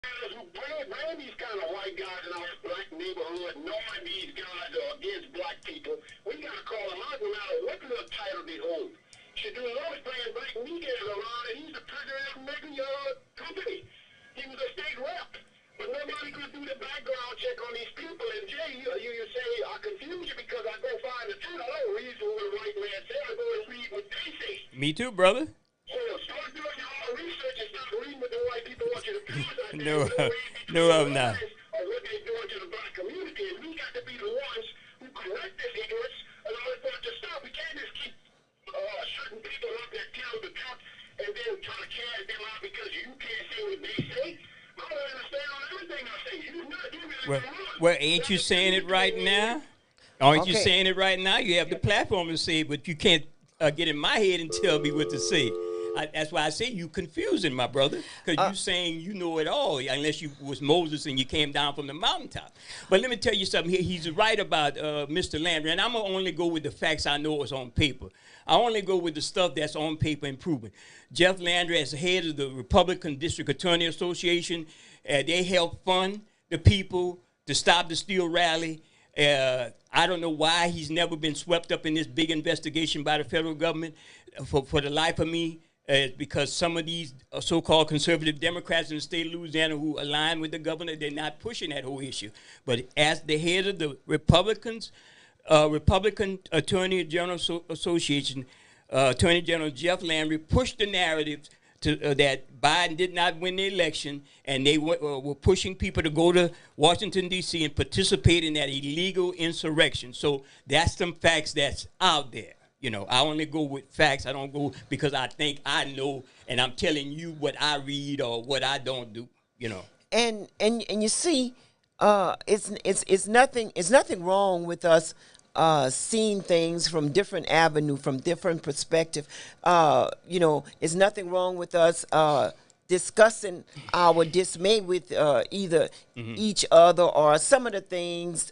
Bring these kind of white guys in our black neighborhood, knowing these guys are against black people. We got to call them out no matter what little title they hold. Should do Lewis bringing black media around, and he's the president of maybe company. He was a state rep. But nobody could do the background check on these people. And Jay, you say, I confuse you because I go find the truth. I don't read what the white man said. I go and read what they say. Me too, brother. So start doing your own research and stop reading what the white people want you to do. No, I'm not. Or what they're doing to the black community. And we got to be the ones who correct this ignorance in order for it to stop. We can't just keep certain people up that tell the truth and then try to cast them out because you can't say what they say. I don't understand on everything I say. You not giving it Well, ain't you saying it right now? Aren't you saying it right now? You have the platform to say it, but you can't get in my head and tell me what to say. That's why I say you confusing, my brother, because you saying you know it all, unless you was Moses and you came down from the mountaintop. But let me tell you something here. He's right about Mr. Landry, and I'm going to only go with the facts I know is on paper. I only go with the stuff that's on paper and proven. Jeff Landry, as head of the Republican District Attorney Association, they help fund the people to stop the Steele rally. I don't know why he's never been swept up in this big investigation by the federal government. For the life of me, because some of these so-called conservative Democrats in the state of Louisiana who align with the governor, they're not pushing that whole issue. But as the head of the Republican Attorney General Association, Attorney General Jeff Landry pushed the narrative that Biden did not win the election, and they were pushing people to go to Washington, D.C. and participate in that illegal insurrection. So that's some facts that's out there. You know, I only go with facts. I don't go because I think I know, and I'm telling you what I read or what I don't do. You know. And you see, it's nothing wrong with us seeing things from different avenue, from different perspective. You know, it's nothing wrong with us discussing our dismay with either each other or some of the things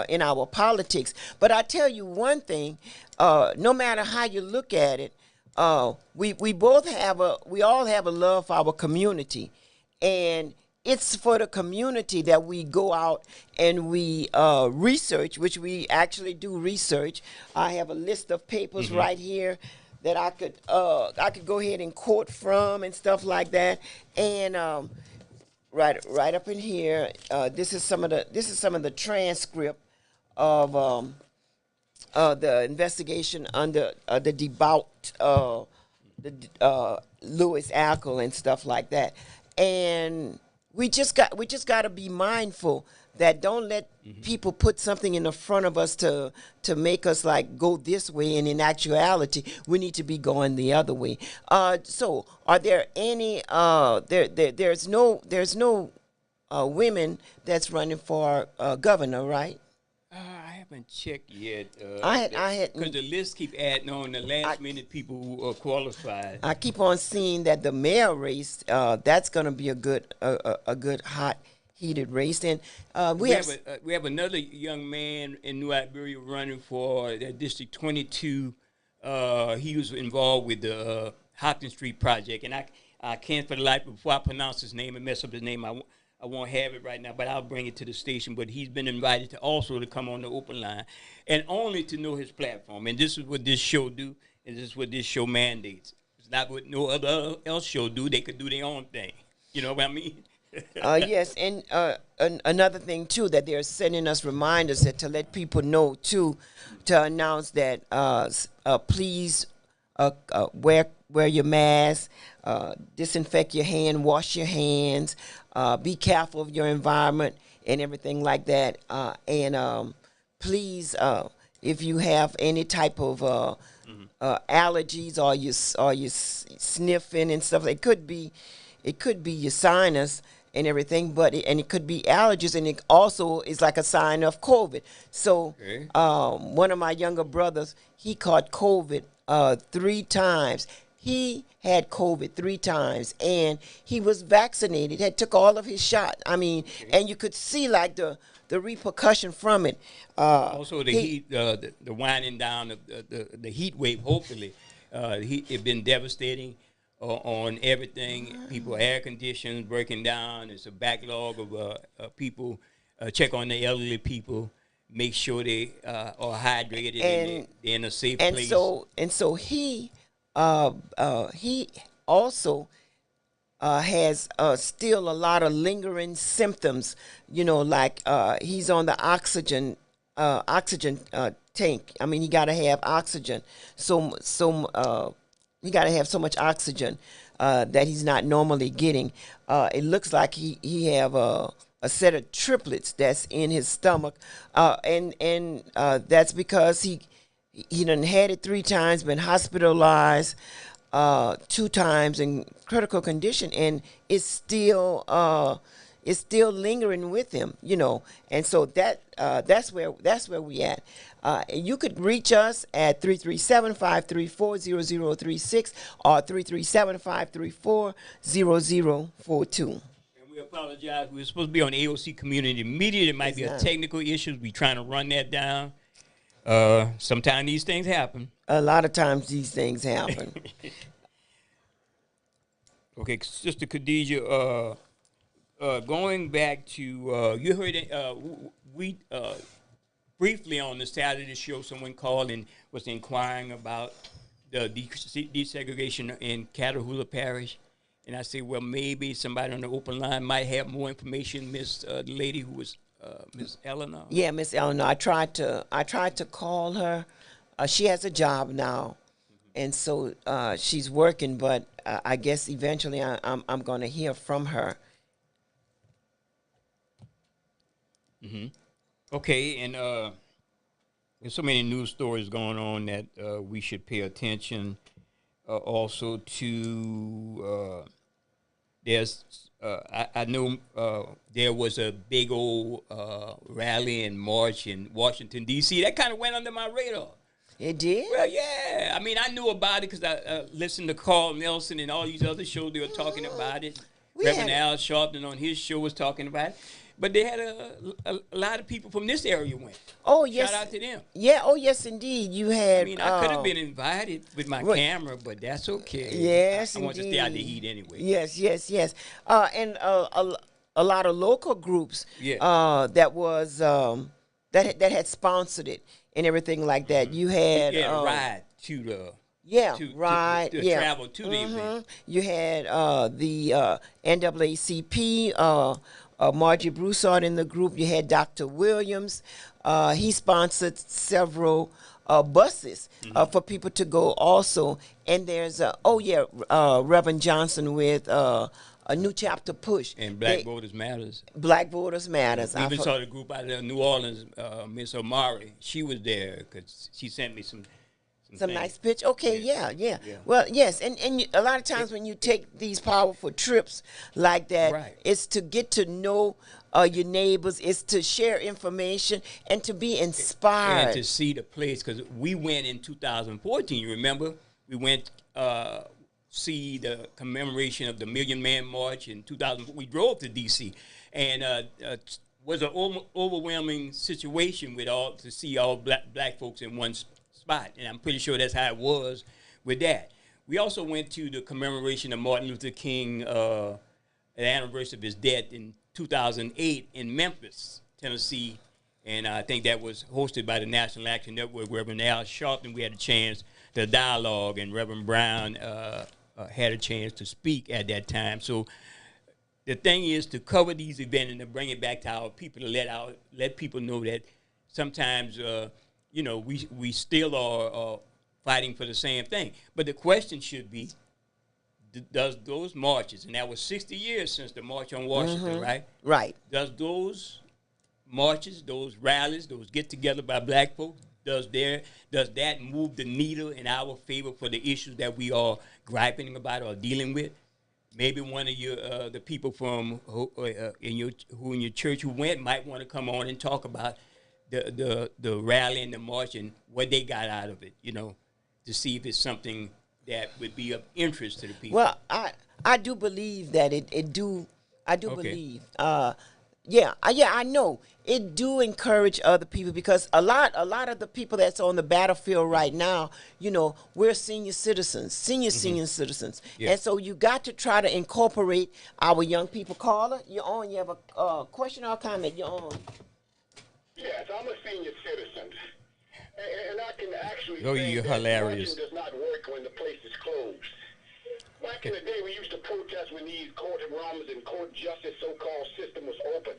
in our politics. But I tell you one thing, no matter how you look at it, we all have a love for our community, and it's for the community that we go out and we research, which we actually do research. I have a list of papers right here that I could go ahead and quote from and stuff like that. And right up in here, this is some of the transcript of the investigation under the debauched Louis Ackle and stuff like that. And we just got to be mindful that don't let people put something in the front of us to make us like go this way, and in actuality we need to be going the other way. So are there any there's no women that's running for governor, right? I haven't checked yet. I had because the list keep adding on the last minute people who are qualified. I keep on seeing that the mayor race that's going to be a good hot heated race. And we have another young man in New Iberia running for District 22. He was involved with the Hopkins Street project, and I can't for the life before I pronounce his name and mess up his name. I won't have it right now, but I'll bring it to the station. But he's been invited to come on the open line, and only to know his platform. And this is what this show do, and this is what this show mandates. It's not what no other else show do. They could do their own thing. You know what I mean? Yes, and another thing too, that they're sending us reminders that to let people know too, to announce that please wear your mask, disinfect your hand, wash your hands, be careful of your environment and everything like that. And please, if you have any type of allergies or you sniffing and stuff, it could be your sinus and everything, but it could be allergies, and it also is like a sign of COVID. So one of my younger brothers, he caught COVID 3 times. He had COVID 3 times, and he was vaccinated. Had took all of his shots. I mean, and you could see like the repercussion from it. Also, the heat, the winding down of the heat wave. Hopefully, it been devastating. on everything. People, air conditions breaking down. It's a backlog of people. Check on the elderly people. Make sure they are hydrated and they're in a safe place. And so he also has still a lot of lingering symptoms. You know, like he's on the oxygen tank. I mean, he got to have oxygen. He got to have so much oxygen that he's not normally getting. It looks like he have a set of triplets that's in his stomach, and that's because he done had it 3 times, been hospitalized 2 times in critical condition, and it's still lingering with him, you know. And so that's where we at. You could reach us at 337-534-0036 or 337-534-0042. We apologize. We were supposed to be on AOC Community Media. There might be a technical issue. We're trying to run that down. Sometimes these things happen. A lot of times these things happen. Okay, Sister Khadijah, going back to, you heard we briefly on the Saturday show, someone called and was inquiring about the desegregation in Catahoula Parish. And I said, well, maybe somebody on the open line might have more information. The lady who was Miss Eleanor. Yeah, Miss Eleanor. I tried to call her. She has a job now, and so she's working. But I guess eventually I'm going to hear from her. Mm-hmm. Okay, and there's so many news stories going on that we should pay attention. Also to there's I know there was a big old rally and march in Washington, D.C. That kind of went under my radar. It did? Well, yeah. I mean, I knew about it because I listened to Carl Nelson and all these other shows. They were talking about it. Reverend Al Sharpton on his show was talking about it. But they had a lot of people from this area went. Oh, yes. Shout out to them. Yeah, oh, yes, indeed. You had... I mean, I could have been invited with my camera, but that's okay. Yes, I want to stay out the heat anyway. Yes. And a lot of local groups that was... that had sponsored it and everything like that. You had... a ride to the... travel to the event. You had the NAACP... Margie Broussard in the group. You had Dr. Williams. He sponsored several buses for people to go also. And there's, Reverend Johnson with a New Chapter Push. And Black Voters Matters. Black Voters Matters. We even saw the group out of New Orleans, Miss Omari. She was there because she sent me some nice pitch. Okay, yeah. Well, yes, and a lot of times when you take these powerful trips like that, it's to get to know your neighbors, it's to share information, and to be inspired. And to see the place, because we went in 2014, you remember? We went see the commemoration of the Million Man March in 2000. We drove to D.C., and was an overwhelming situation to see all black folks in one spot. And I'm pretty sure that's how it was with that. We also went to the commemoration of Martin Luther King, the anniversary of his death in 2008 in Memphis, Tennessee. And I think that was hosted by the National Action Network, Reverend Al Sharpton. We had a chance to dialogue, and Reverend Brown had a chance to speak at that time. So the thing is to cover these events and to bring it back to our people, to let people know that sometimes we still are fighting for the same thing. But the question should be, does those marches, and that was 60 years since the March on Washington, right? Right. Does those marches, those rallies, those get-together by black folks, does that move the needle in our favor for the issues that we are griping about or dealing with? Maybe one of the people from who in your church who went might want to come on and talk about the rally and the march and what they got out of it, to see if it's something that would be of interest to the people. Well, I do believe that it do. I do believe. Yeah, I know. It do encourage other people because a lot of the people that's on the battlefield right now, we're senior citizens, Yeah. and so you got to try to incorporate our young people. Caller, you're on. You have a question or comment? You're on. Yes, I'm a senior citizen, and I can actually Oh, say you're that hilarious. marching does not work when the place is closed. Back in the day, we used to protest when these courtrooms and court justice so-called system was open.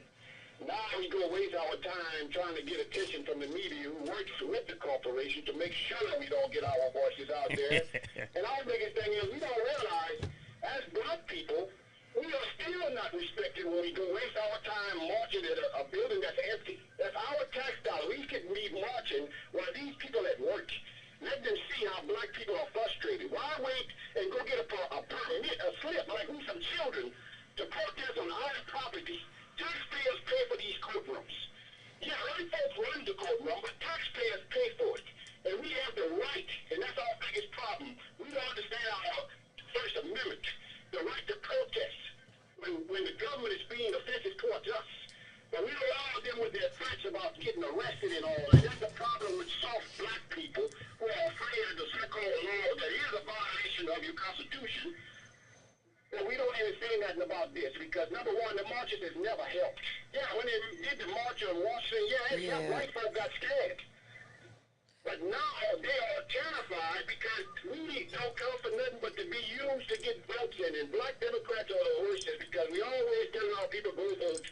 Now we go waste our time trying to get attention from the media who works with the corporation to make sure we don't get our voices out there. And our biggest thing is we don't realize, as black people, we are still not respected when we go waste our time marching at a building that's empty. That's our tax dollar. We could be marching while these people at work. Let them see how black people are frustrated. Why wait and go get a permit, a slip, like we some children, to protest on our property? Taxpayers pay for these courtrooms. Yeah, white folks run the courtroom, but taxpayers pay for it. And we have the right, and that's our biggest problem. We don't understand our First Amendment, the right to protest when the government is being offensive towards us. But we allow them with their threats about getting arrested and all that. That's the problem with soft black people who are afraid of the so-called law that is a violation of your Constitution. But we don't even say nothing about this because, number one, the marches has never helped. Yeah, when they did the march on Washington, it helped. White folk got scared. But now they are terrified because we don't come for nothing but to be used to get votes in. And black Democrats are the worst because we always tell our people go vote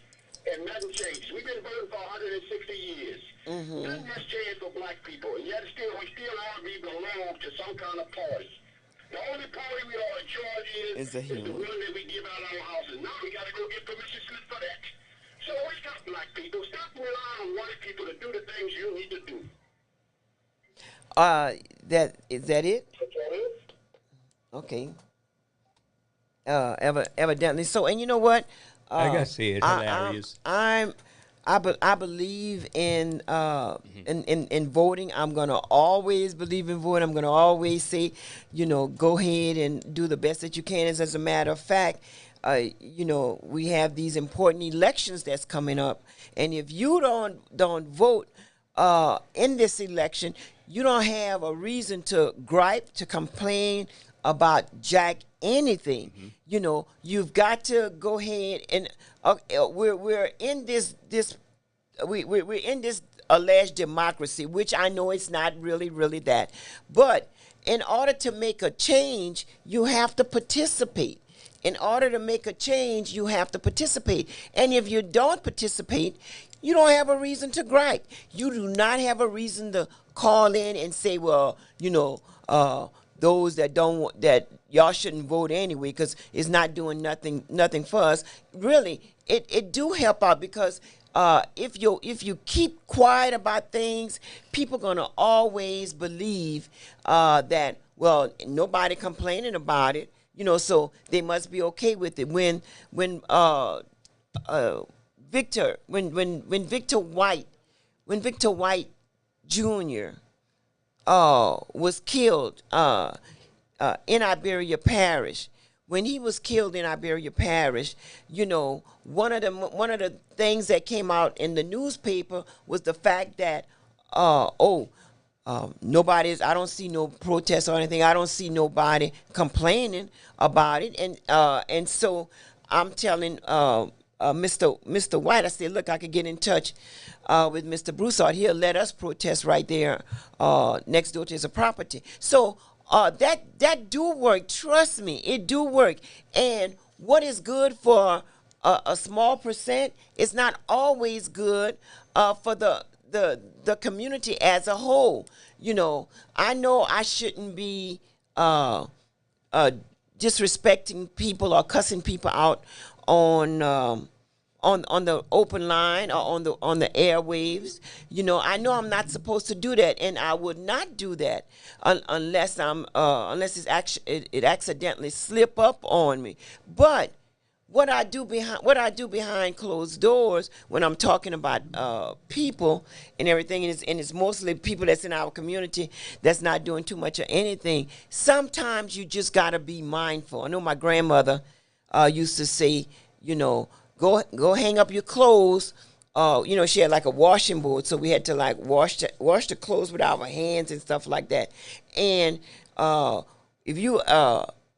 and nothing changes. We've been voting for 160 years. Nothing has changed for black people. And yet we still all belong to some kind of party. The only party we are in charge is the one that we give out our houses. Now we got to go get permission slip for that. So wake up, black people. Stop relying on white people to do the things you need to do. Is that it? Okay. Evidently. So, and you know what? Like I said, hilarious. I believe in voting. I'm gonna always believe in voting. I'm gonna always say, go ahead and do the best that you can. As a matter of fact, we have these important elections that's coming up, and if you don't vote in this election, you don't have a reason to gripe, to complain about jack anything. You've got to go ahead and we're in this we're in this alleged democracy, which I know it's not really that. But in order to make a change, you have to participate. In order to make a change, you have to participate. And if you don't participate, you don't have a reason to gripe. You do not have a reason to call in and say, well, those that y'all shouldn't vote anyway because it's not doing nothing for us. Really, it do help out because if you keep quiet about things, people gonna always believe that, well, nobody complaining about it, so they must be okay with it. When Victor White Jr. Was killed in Iberia Parish. When he was killed in Iberia Parish, one of the things that came out in the newspaper was the fact that I don't see no protests or anything. I don't see nobody complaining about it, and so I'm telling Mr. White, I said, look, I could get in touch with Mr. Broussard. He'll let us protest right there next door to his property. So that do work. Trust me, it do work. And what is good for a small percent is not always good for the community as a whole. I know I shouldn't be disrespecting people or cussing people out on the open line or on the airwaves. I know I'm not supposed to do that, and I would not do that unless it accidentally slip up on me. But what I do behind closed doors when I'm talking about people and everything, and it's mostly people that's in our community that's not doing too much of anything. Sometimes you just gotta be mindful. I know my grandmother used to say, go hang up your clothes. She had like a washing board, so we had to like wash the clothes with our hands and stuff like that. And if you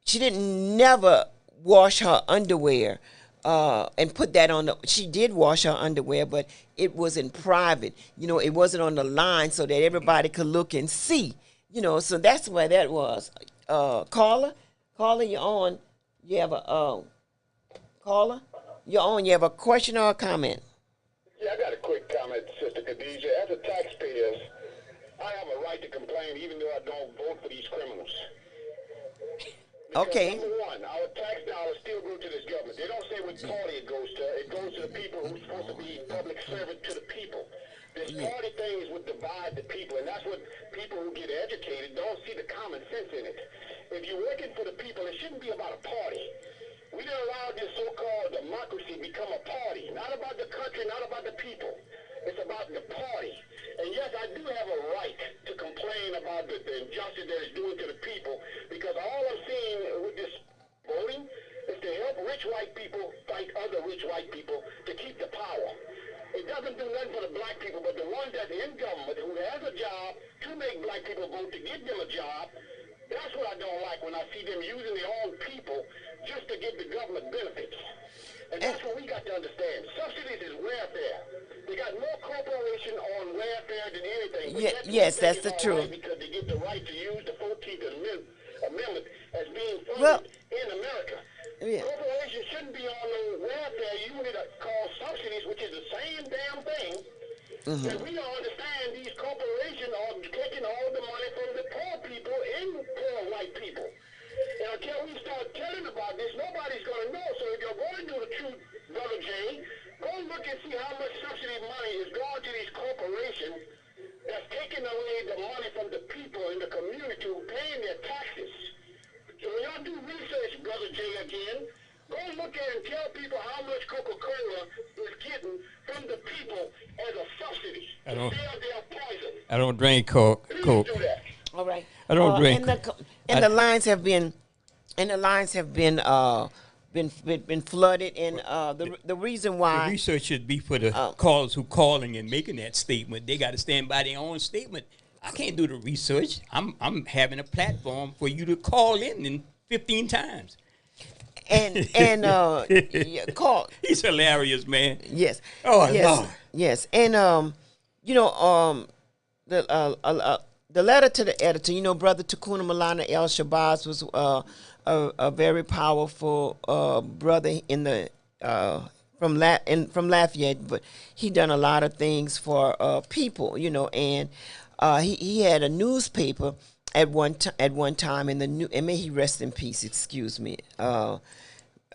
she didn't never wash her underwear and put that on she did wash her underwear, but it was in private. It wasn't on the line so that everybody could look and see. So that's where that was. Caller, you're on. You have a caller. You're on. You have a question or a comment? Yeah, I got a quick comment, Sister Khadijah. As a taxpayer, I have a right to complain even though I don't vote for these criminals. Because Okay. Number one, our tax dollars still go to this government. They don't say which party it goes to. It goes to the people who's supposed to be public servant to the people. This party thing is what divide the people, and that's what people who get educated don't see the common sense in it. If you're working for the people, it shouldn't be about a party. We didn't allow this so-called democracy become a party. Not about the country, not about the people. It's about the party. And yes, I do have a right to complain about the injustice that it's doing to the people, because all I'm seeing with this voting is to help rich white people fight other rich white people to keep the power. It doesn't do nothing for the black people, but the ones that's in government who has a job to make black people vote to give them a job, that's what I don't like, when I see them using their own people just to give the government benefits. And that's what we got to understand. Subsidies is welfare. They got more corporation on welfare than anything. But Yes, that's the truth. Because they get the right to use the 14th Amendment as being funded Well, in America. yeah. Corporations shouldn't be on the welfare unit called subsidies, which is the same damn thing. That we don't understand, these corporations are taking all the money from the poor people and poor white people. And until we start telling about this, nobody's going to know. So if you're going to do the truth, Brother Jay, go look and see how much subsidy money is going to these corporations that's taking away the money from the people in the community who are paying their taxes. So when y'all do research, Brother Jay, again, go look at and tell people how much Coca-Cola is getting from the people as a subsidy. I don't- To sell their poison. I don't drink Coke. Please Coke. do that. All right. I don't drink. The lines have been been flooded, and the reason The why research should be for the callers who calling and making that statement. They got to stand by their own statement. I can't do the research. I'm having a platform for you to call in 15 times. and yeah, call. He's hilarious, man. Yes. Oh, yes. Lord. Yes. And the letter to the editor, Brother Takuna Malana El Shabazz was a very powerful brother in the from Lafayette, but he done a lot of things for people, and he had a newspaper at one time in the and may he rest in peace. Excuse me.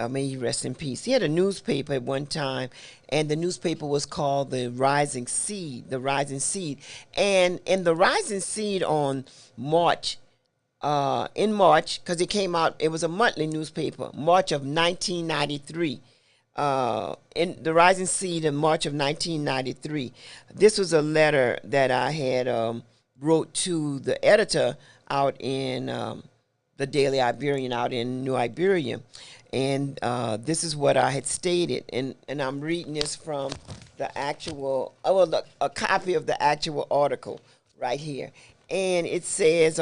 May he rest in peace. He had a newspaper at one time, and the newspaper was called The Rising Seed. The Rising Seed, and in The Rising Seed on March, because it came out, it was a monthly newspaper, March of 1993. In The Rising Seed in March of 1993, this was a letter that I had wrote to the editor out in the Daily Iberian out in New Iberia. And this is what I had stated, and I'm reading this from the actual, a copy of the actual article right here. And it says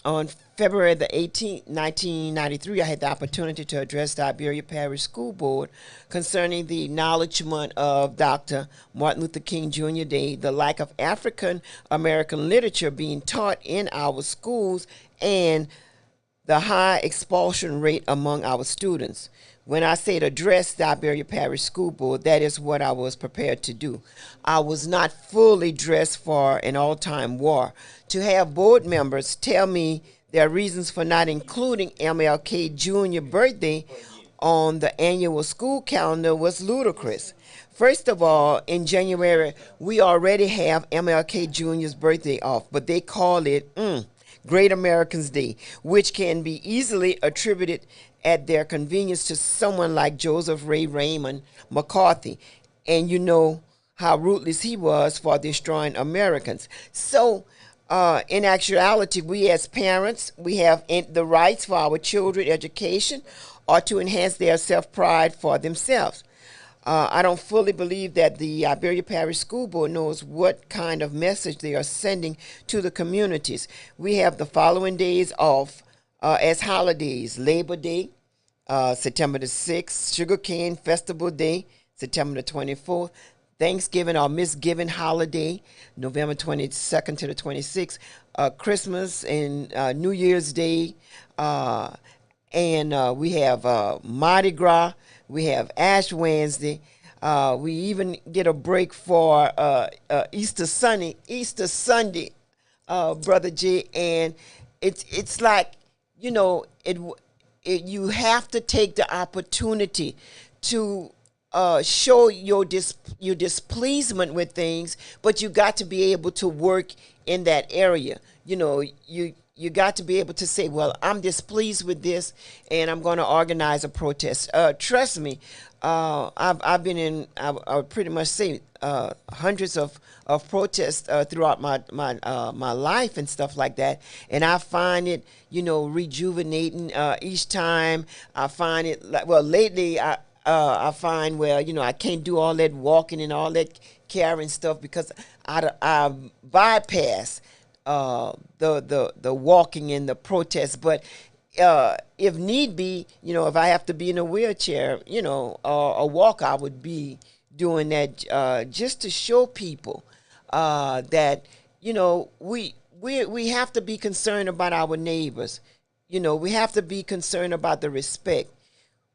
on February the 18th, 1993, I had the opportunity to address the Iberia Parish School Board concerning the acknowledgement of Dr. Martin Luther King Jr. Day, the lack of African American literature being taught in our schools, and the high expulsion rate among our students. When I said address the Iberia Parish School Board, that is what I was prepared to do. I was not fully dressed for an all-time war. To have board members tell me their reasons for not including MLK Jr. birthday on the annual school calendar was ludicrous. First of all, in January, we already have MLK Jr.'s birthday off, but they call it Great Americans Day, which can be easily attributed at their convenience to someone like Joseph Ray Raymond McCarthy. And you know how ruthless he was for destroying Americans. So, in actuality, we as parents, we have the rights for our children's education or to enhance their self-pride for themselves. I don't fully believe that the Iberia Parish School Board knows what kind of message they are sending to the communities. We have the following days off as holidays: Labor Day, September the 6th, Sugarcane Festival Day, September the 24th, Thanksgiving or Misgiving holiday, November 22nd to the 26th, Christmas and New Year's Day, and we have Mardi Gras, we have Ash Wednesday, we even get a break for Easter Sunday, Brother J, and it's like, you know, you have to take the opportunity to show your displeasement with things, but you got to be able to work in that area. You know, you got to be able to say, well, I'm displeased with this, and I'm going to organize a protest. Trust me, I've been in, I would pretty much say, hundreds of protests throughout my life and stuff like that, and I find it, you know, rejuvenating each time. I find it like, well, lately I find, well, you know, I can't do all that walking and all that carrying stuff because I bypass the walking and the protest. But if need be, you know, if I have to be in a wheelchair, you know, a walk, I would be doing that just to show people that, you know, we have to be concerned about our neighbors. You know, we have to be concerned about the respect.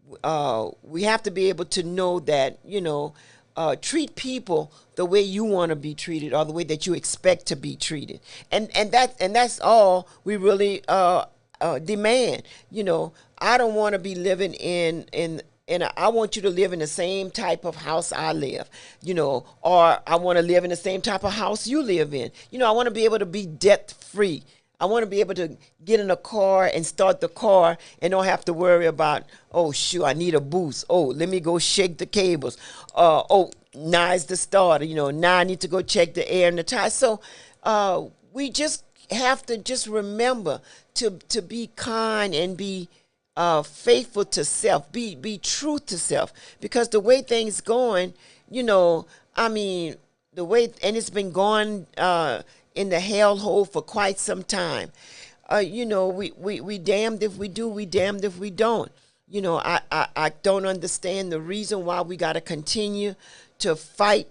We have to be able to know that, you know, treat people the way you want to be treated or the way that you expect to be treated. And that's all we really demand. You know, I don't want to be living I want you to live in the same type of house I live, you know, or I want to live in the same type of house you live in. You know, I want to be able to be debt free. I want to be able to get in a car and start the car and don't have to worry about, oh, shoot, I need a boost. Oh, let me go shake the cables. Oh, now it's the starter. You know, now I need to go check the air and the tires. So we just have to just remember to be kind and be faithful to self, be true to self. Because the way things going, you know, I mean, the way, and it's been going in the hellhole for quite some time. You know, we damned if we do, we damned if we don't. You know, I don't understand the reason why we got to continue to fight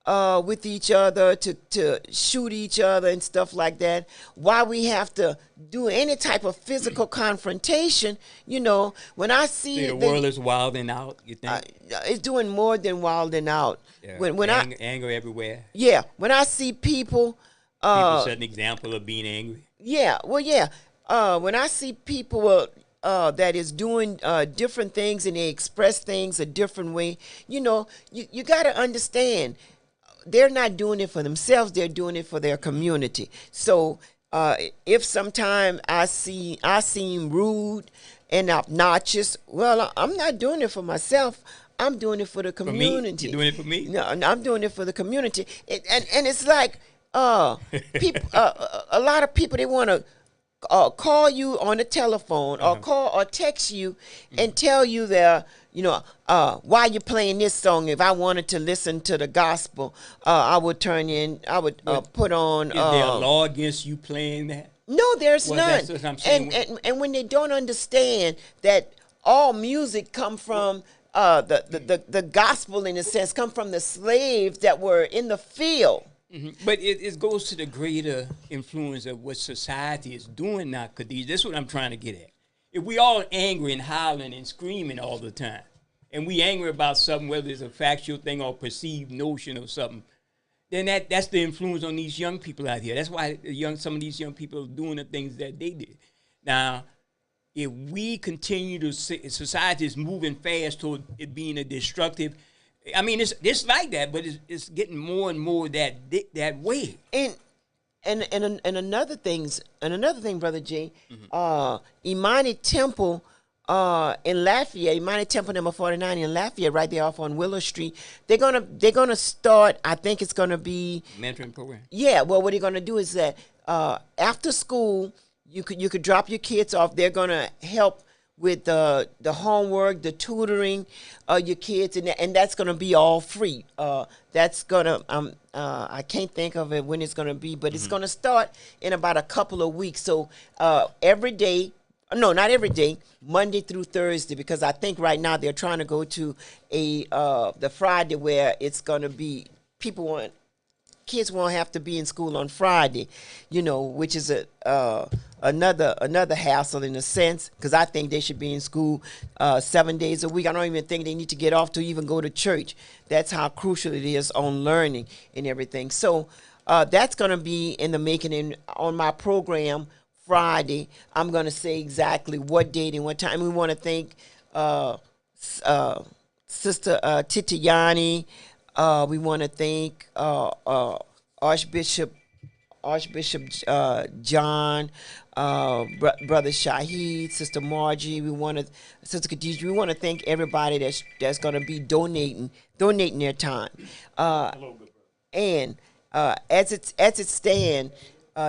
with each other, to shoot each other and stuff like that. Why we have to do any type of physical confrontation. You know, when I see the world is wilding out, you think? It's doing more than wilding out. Yeah. When anger everywhere. Yeah, when I see people set an example of being angry. Yeah, well, yeah. When I see people that is doing different things and they express things a different way, you know, you got to understand, they're not doing it for themselves, they're doing it for their community. So if sometime I seem rude and obnoxious, well, I'm not doing it for myself. I'm doing it for the community. You're doing it for me? No, I'm doing it for the community. And it's like, people, a lot of people, they want to call you on the telephone or call or text you and tell you their, you know, why you playing this song. If I wanted to listen to the gospel, I would put on. Is there a law against you playing that? No, there's none. That's what I'm saying. And when they don't understand that all music come from the gospel, in a sense, come from the slaves that were in the field. Mm-hmm. But it goes to the greater influence of what society is doing now, Khadijah. That's what I'm trying to get at. If we all angry and hollering and screaming all the time, and we angry about something, whether it's a factual thing or perceived notion of something, then that's the influence on these young people out here. That's why some of these young people are doing the things that they did. Now, if we continue to society is moving fast toward it being a destructive. I mean, it's like that, but it's getting more and more that way. And another thing, Brother J, Imani Temple in Lafayette, Imani Temple number 49 in Lafayette, right there off on Willow Street. They're gonna start. I think it's gonna be mentoring program. Yeah. Well, what they're gonna do is that after school, you could drop your kids off. They're gonna help with the homework, the tutoring, your kids, and that's going to be all free. That's going to I can't think of it when it's going to be, but it's going to start in about a couple of weeks. So every day. No, not every day, Monday through Thursday, because I think right now they're trying to go to the Friday where it's going to be kids won't have to be in school on Friday, which is another hassle in a sense, because I think they should be in school 7 days a week. I don't even think they need to get off to even go to church. That's how crucial it is on learning and everything. So that's going to be in the making. And on my program Friday, I'm going to say exactly what date and what time. We want to thank Sister Titiani. We want to thank Archbishop John, Brother Shahid, Sister Margie. Sister Khadijah. We want to thank everybody that's going to be donating their time. And as it stands.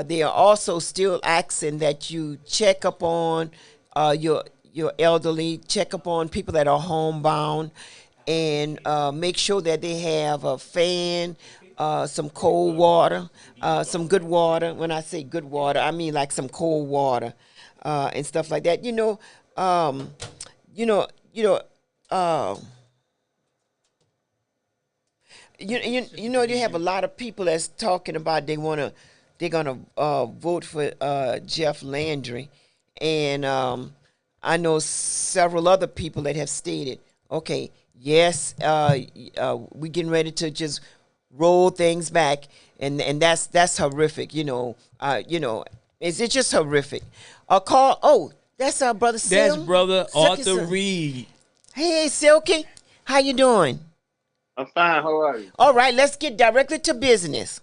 They are also still asking that you check up on your elderly, check up on people that are homebound, and make sure that they have a fan, some cold water, some good water. When I say good water, I mean like some cold water and stuff like that. You have a lot of people that's talking about they're gonna vote for Jeff Landry, and I know several other people that have stated, okay, yes, we're getting ready to just roll things back, and that's horrific. It's just horrific. That's our brother Sil. That's brother Arthur Reed. Hey, Silky, how you doing? I'm fine. How are you? All right, let's get directly to business.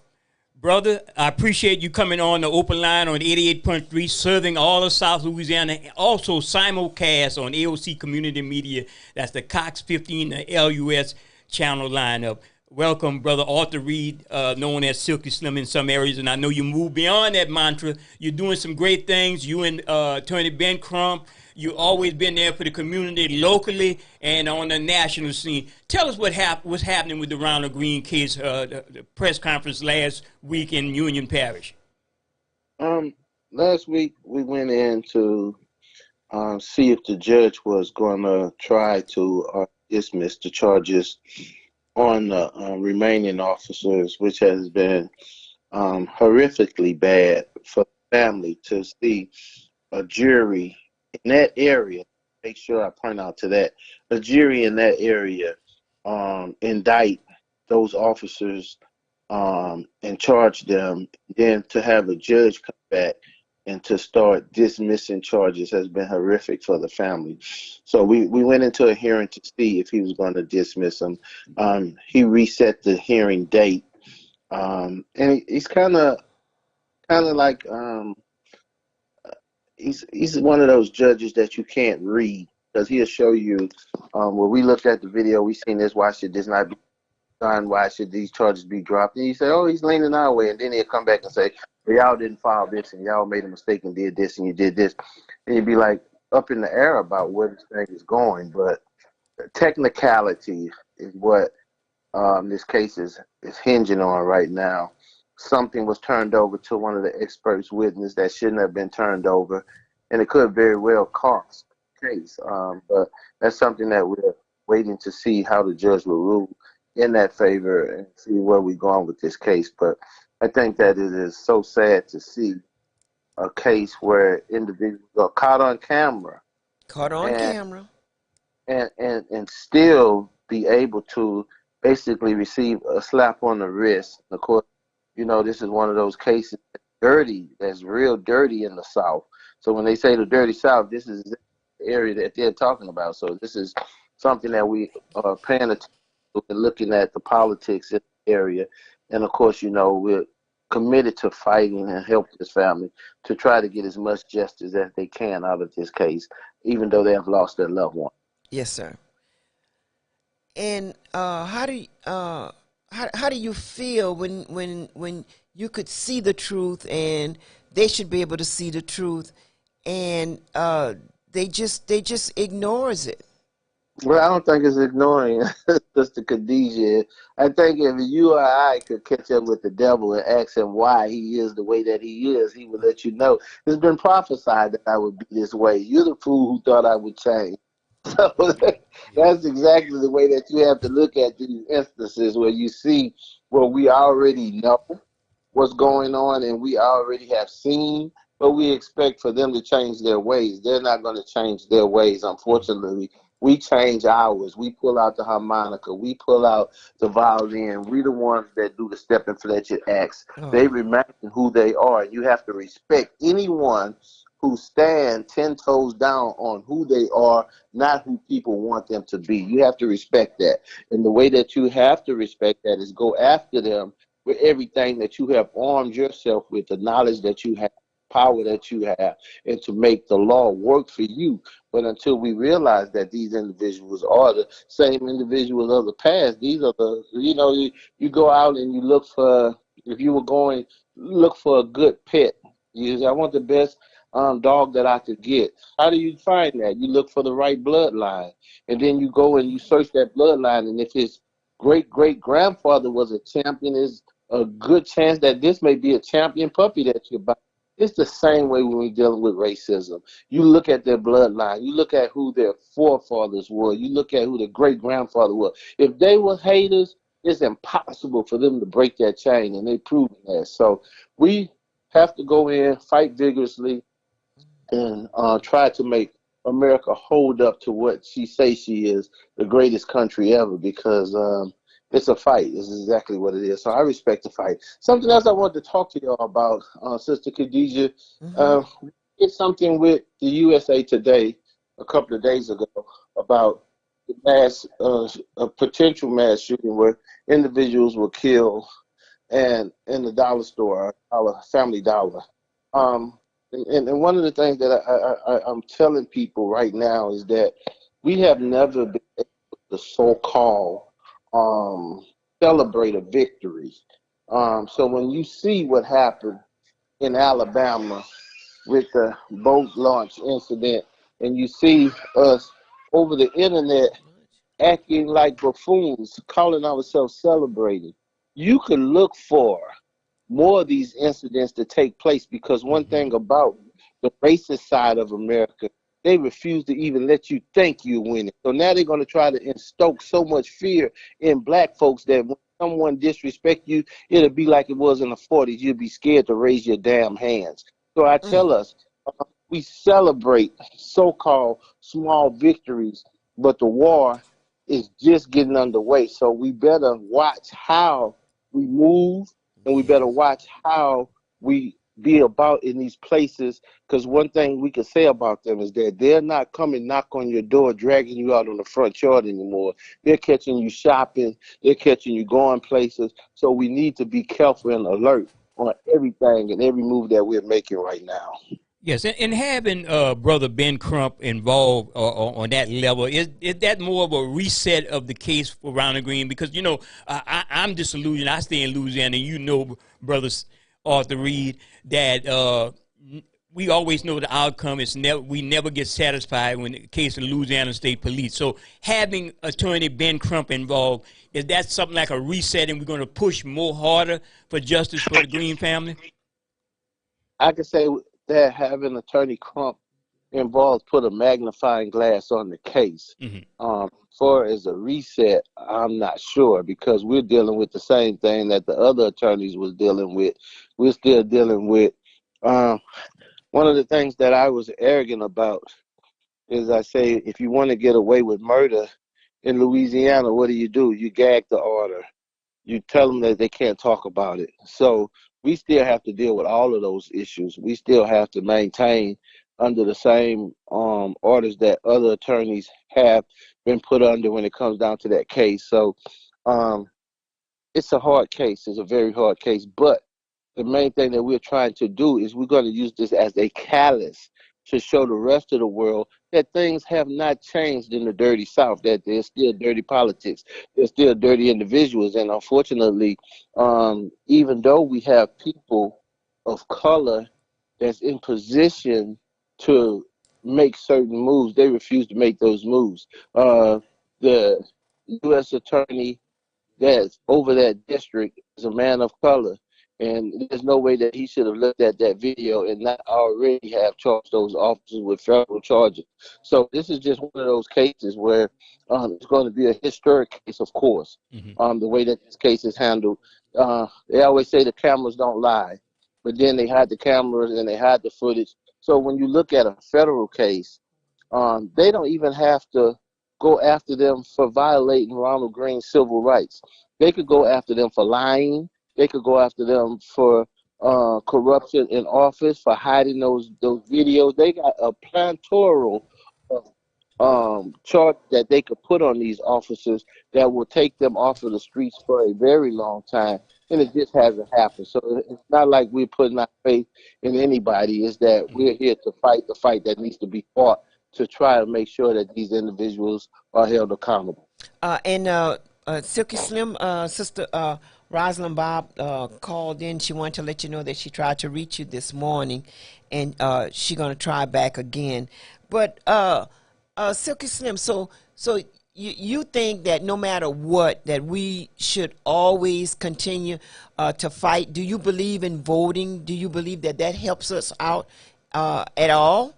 Brother, I appreciate you coming on the open line on 88.3, serving all of South Louisiana. Also simulcast on AOC Community Media. That's the Cox 15, the LUS channel lineup. Welcome, Brother Arthur Reed, known as Silky Slim in some areas. And I know you move beyond that mantra. You're doing some great things. You and Attorney Ben Crump. You've always been there for the community locally and on the national scene. Tell us what's happening with the Ronald Green case, the press conference last week in Union Parish. Last week we went in to see if the judge was going to try to dismiss the charges on the remaining officers, which has been horrifically bad for the family to see a jury in that area. Make sure I point out to that a jury in that area indict those officers and charge them. Then to have a judge come back and to start dismissing charges has been horrific for the family. So we went into a hearing to see if he was going to dismiss them. He reset the hearing date, and he's kind of like he's one of those judges that you can't read, because he'll show you where we looked at the video, we seen this, why should this not be done, why should these charges be dropped? And you say, oh, he's leaning our way, and then he'll come back and say, well, y'all didn't file this, and y'all made a mistake and did this, and you did this. And you'd be like up in the air about where this thing is going. But technicality is what this case is hinging on right now. Something was turned over to one of the experts' witness that shouldn't have been turned over, and it could very well cost the case. But that's something that we're waiting to see how the judge will rule in that favor and see where we're going with this case. But I think that it is so sad to see a case where individuals are caught on camera. And still be able to basically receive a slap on the wrist. Of course, you know, this is one of those cases that's real dirty in the South. So when they say the dirty South, this is the area that they're talking about. So this is something that we are paying attention to and looking at the politics in the area. And of course, you know, we're committed to fighting and help this family to try to get as much justice as they can out of this case, even though they have lost their loved one. Yes, sir. And how do you feel when you could see the truth, and they should be able to see the truth, and they just ignores it. Well, I don't think it's ignoring Sister Khadijah. I think if you or I could catch up with the devil and ask him why he is the way that he is, he would let you know. It's been prophesied that I would be this way. You're the fool who thought I would change. So that's exactly the way that you have to look at these instances where you see where we already know what's going on and we already have seen, but we expect for them to change their ways. They're not going to change their ways, unfortunately. We change ours. We pull out the harmonica. We pull out the violin. We the ones that do the step and fletcher acts. They remain who they are. You have to respect anyone who stand 10 toes down on who they are, not who people want them to be. You have to respect that. And the way that you have to respect that is go after them with everything that you have armed yourself with, the knowledge that you have, power that you have, and to make the law work for you. But until we realize that these individuals are the same individuals of the past, these are the, you go out and you look for, if you were going, look for a good pet. You say, I want the best dog that I could get. How do you find that? You look for the right bloodline. And then you go and you search that bloodline, and if his great-great-grandfather was a champion, there's a good chance that this may be a champion puppy that you're buying. It's the same way when we're dealing with racism. You look at their bloodline. You look at who their forefathers were. You look at who their great-grandfather was. If they were haters, it's impossible for them to break that chain, and they've proven that. So we have to go in, fight vigorously, and try to make America hold up to what she says she is, the greatest country ever, because it's a fight. It's exactly what it is. So I respect the fight. Something else I wanted to talk to y'all about, Sister Khadijah. It's something with the USA Today a couple of days ago about the a potential mass shooting where individuals were killed and in the dollar store, Family Dollar. And one of the things that I'm telling people right now is that we have never been able to so-called celebrate a victory. So when you see what happened in Alabama with the boat launch incident, and you see us over the internet acting like buffoons, calling ourselves celebrating, you can look for more of these incidents to take place, because one thing about the racist side of America, they refuse to even let you think you're winning. So now they're going to try to instoke so much fear in black folks that when someone disrespect you, it'll be like it was in the 40s. You'll be scared to raise your damn hands. So I tell us, we celebrate so-called small victories, but the war is just getting underway. So we better watch how we move, and we better watch how we be about in these places, because one thing we can say about them is that they're not coming knock on your door, dragging you out on the front yard anymore. They're catching you shopping. They're catching you going places. So we need to be careful and alert on everything and every move that we're making right now. Yes, and having Brother Ben Crump involved on that level, is that more of a reset of the case for Ronald Green? Because, I'm disillusioned. I stay in Louisiana, and Brother Arthur Reed, that we always know the outcome is we never get satisfied when the case of Louisiana State Police. So having Attorney Ben Crump involved, is that something like a reset, and we're going to push more harder for justice for the Green family? I can say that having Attorney Crump involved put a magnifying glass on the case. For as a reset, I'm not sure, because we're dealing with the same thing that the other attorneys was dealing with. We're still dealing with one of the things that I was arrogant about is I say, if you want to get away with murder in Louisiana, what do? You gag the order. You tell them that they can't talk about it. So we still have to deal with all of those issues. We still have to maintain under the same orders that other attorneys have been put under when it comes down to that case. So it's a hard case. It's a very hard case. But the main thing that we're trying to do is we're going to use this as a catalyst to show the rest of the world that things have not changed in the dirty South, that there's still dirty politics, there's still dirty individuals. And unfortunately, even though we have people of color that's in position to make certain moves, they refuse to make those moves. The U.S. attorney that's over that district is a man of color. And there's no way that he should have looked at that video and not already have charged those officers with federal charges. So this is just one of those cases where it's going to be a historic case, of course, the way that this case is handled. They always say the cameras don't lie, but then they hide the cameras and they hide the footage. So when you look at a federal case, they don't even have to go after them for violating Ronald Green's civil rights. They could go after them for lying. They could go after them for corruption in office, for hiding those videos. They got a plethora of charge that they could put on these officers that will take them off of the streets for a very long time. And it just hasn't happened. So it's not like we're putting our faith in anybody. It's that we're here to fight the fight that needs to be fought to try to make sure that these individuals are held accountable. Silky Slim, Sister Rosalind Bob called in. She wanted to let you know that she tried to reach you this morning, and she's going to try back again. But Silky Slim, so you think that no matter what, that we should always continue to fight? Do you believe in voting? Do you believe that helps us out at all?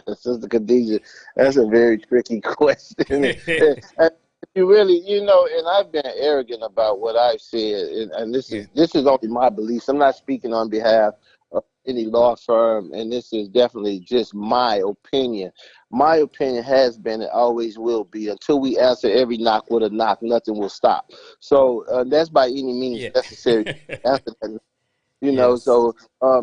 Sister Khadijah, that's a very tricky question. You really, and I've been arrogant about what I've said, and this is only my beliefs. I'm not speaking on behalf of any law firm, and this is definitely just my opinion. My opinion has been and always will be, until we answer every knock with a knock, nothing will stop. So that's by any means necessary to answer that. So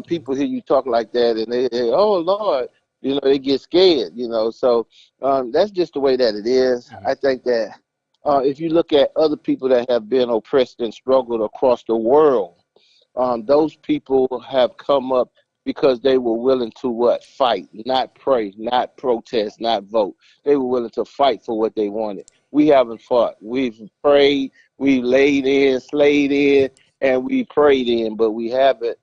people hear you talk like that, and they oh, Lord, they get scared, So that's just the way that it is. I think that if you look at other people that have been oppressed and struggled across the world, those people have come up because they were willing to fight, not pray, not protest, not vote. They were willing to fight for what they wanted. We haven't fought. We've prayed, we laid in, slayed in, and we prayed in, but we haven't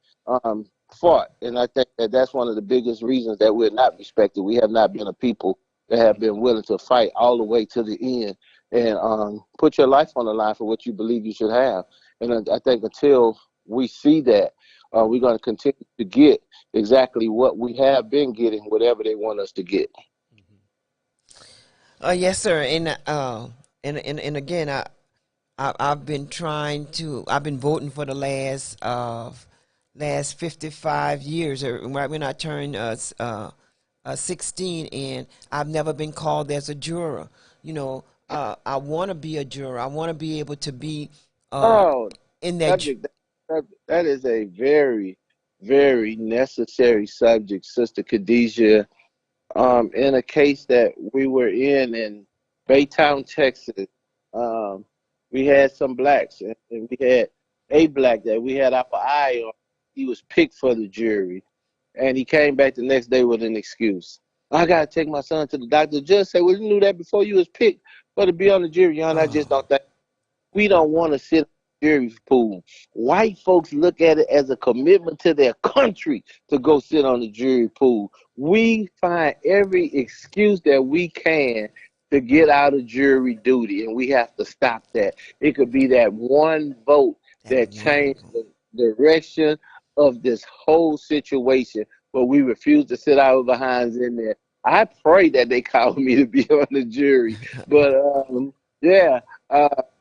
fought. And I think that that's one of the biggest reasons that we're not respected. We have not been a people that have been willing to fight all the way to the end and put your life on the line for what you believe you should have. And I think until we see that, we're going to continue to get exactly what we have been getting, whatever they want us to get. Yes, sir. And again, I've been voting for the last 55 years, right when I turned 16, and I've never been called as a juror. I want to be a juror. I want to be able to be in that. That is a very, very necessary subject, Sister Khadijah. In a case that we were in Baytown, Texas, we had some blacks, and we had a black that we had our eye on. He was picked for the jury, and he came back the next day with an excuse. I got to take my son to the doctor. The judge said, well, you knew that before you was picked for to be on the jury. I just don't think. We don't want to sit in the jury pool. White folks look at it as a commitment to their country to go sit on the jury pool. We find every excuse that we can to get out of jury duty, and we have to stop that. It could be that one vote that changed the direction of this whole situation, but we refuse to sit our behinds in there. I pray that they call me to be on the jury, but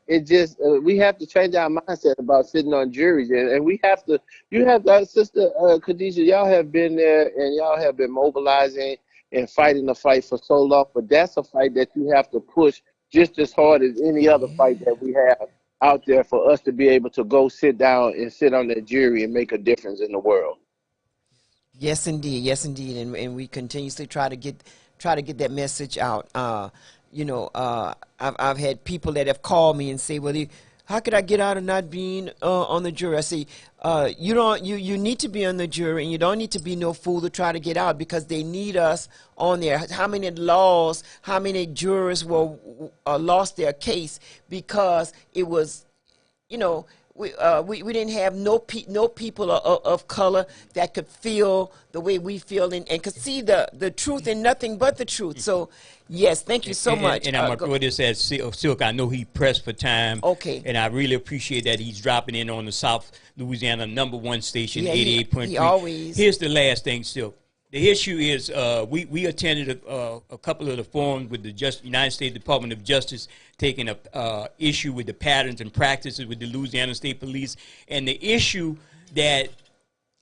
it just we have to change our mindset about sitting on juries, and we have to. You have Sister Khadijah, y'all have been there, and y'all have been mobilizing and fighting the fight for so long, but that's a fight that you have to push just as hard as any other fight that we have out there for us to be able to go sit down and sit on that jury and make a difference in the world. Yes, indeed, and we continuously try to get that message out. I've had people that have called me and say, well, how could I get out of not being on the jury? I say, you need to be on the jury, and you don't need to be no fool to try to get out, because they need us on there. How many jurors lost their case because it was, we didn't have no people of color that could feel the way we feel and could see the truth and nothing but the truth. So yes, thank you so much. And I'm going to say, Silk, I know he pressed for time. Okay. And I really appreciate that he's dropping in on the South Louisiana #1 station, Yeah, 88.3. he always. Here's the last thing, Silk. The issue is we attended a couple of the forums with the United States Department of Justice taking a issue with the patterns and practices with the Louisiana State Police, and the issue that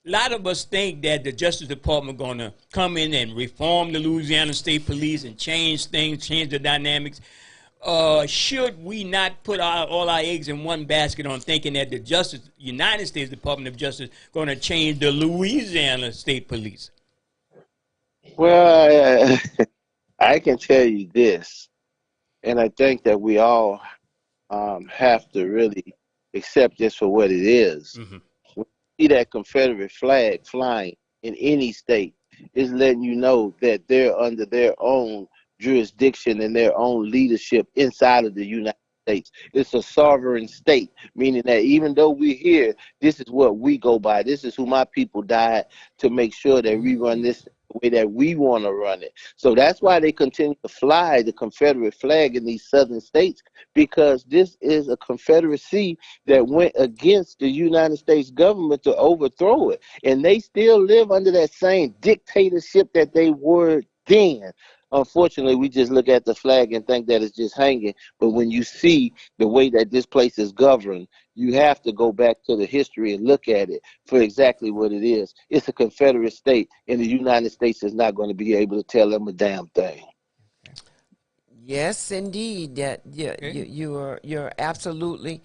a lot of us think that the Justice Department going to come in and reform the Louisiana State Police and change things, change the dynamics. Should we not put all our eggs in one basket on thinking that the United States Department of Justice going to change the Louisiana State Police? Well, I can tell you this, and I think that we all have to really accept this for what it is. Mm-hmm. When you see that Confederate flag flying in any state, it's letting you know that they're under their own jurisdiction and their own leadership inside of the United States. It's a sovereign state, meaning that even though we're here, this is what we go by. This is who my people died to make sure that we run this the way that we want to run it. So that's why they continue to fly the Confederate flag in these southern states, because this is a confederacy that went against the United States government to overthrow it. And they still live under that same dictatorship that they were then. Unfortunately, we just look at the flag and think that it's just hanging. But when you see the way that this place is governed, you have to go back to the history and look at it for exactly what it is. It's a Confederate state, and the United States is not going to be able to tell them a damn thing. Yes, indeed. That you're absolutely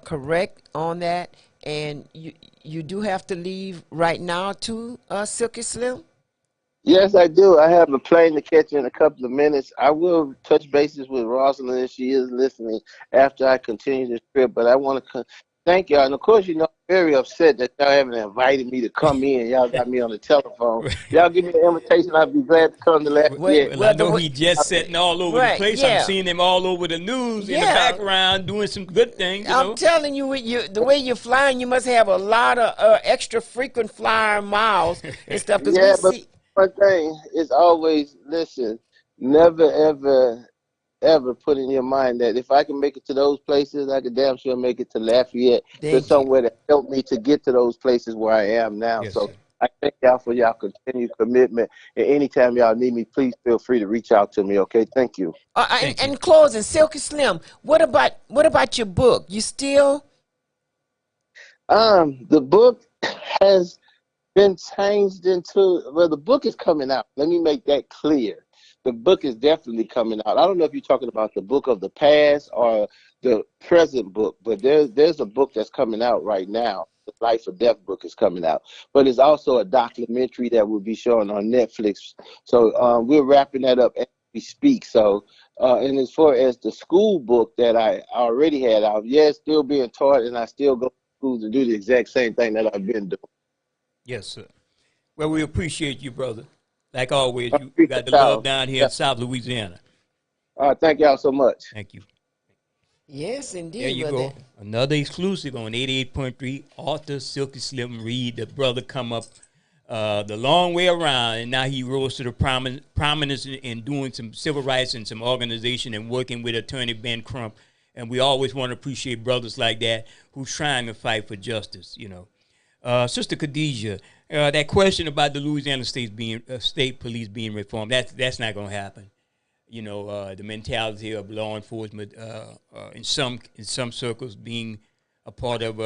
correct on that, and you do have to leave right now too, Silky Slim. Yes, I do. I have a plane to catch in a couple of minutes. I will touch bases with Rosalind if she is listening after I continue this trip. But I want to thank y'all. And, of course, I'm very upset that y'all haven't invited me to come in. Y'all got me on the telephone. Y'all give me an invitation. I'd be glad to come to Lafayette. Well, I know he just sitting all over the place. Yeah. I'm seeing him all over the news in the background doing some good things. I'm telling you, the way you're flying, you must have a lot of extra frequent flyer miles and stuff. Yeah, but one thing is always, listen, never, ever put in your mind that if I can make it to those places, I can damn sure make it to Lafayette. There's somewhere that helped me to get to those places where I am now. Yes, so sir. I thank y'all for y'all continued commitment. And anytime y'all need me, please feel free to reach out to me, okay? Thank you. And closing, Silky Slim, what about your book? You still? The book has been changed into, well, the book is coming out. Let me make that clear. The book is definitely coming out. I don't know if you're talking about the book of the past or the present book, but there's a book that's coming out right now. The Life or Death book is coming out. But it's also a documentary that will be shown on Netflix. So we're wrapping that up as we speak. So, and as far as the school book that I already had out, yes, still being taught, and I still go to school to do the exact same thing that I've been doing. Yes, sir. Well, we appreciate you, brother. Like always, you got the love down here in South Louisiana. Thank y'all so much. Thank you. Yes, indeed. There you go. Another exclusive on 88.3. Author Silky Slim Reed, the brother come up the long way around, and now he rose to the prominence in doing some civil rights and some organization and working with Attorney Ben Crump. And we always want to appreciate brothers like that who's trying to fight for justice, Sister Khadijah, that question about the Louisiana state police being reformed, that's not going to happen. The mentality of law enforcement in some circles being a part of,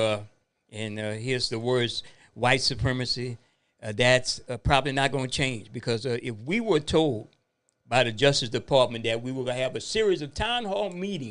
and here's the words, white supremacy, that's probably not going to change, because if we were told by the Justice Department that we were going to have a series of town hall meetings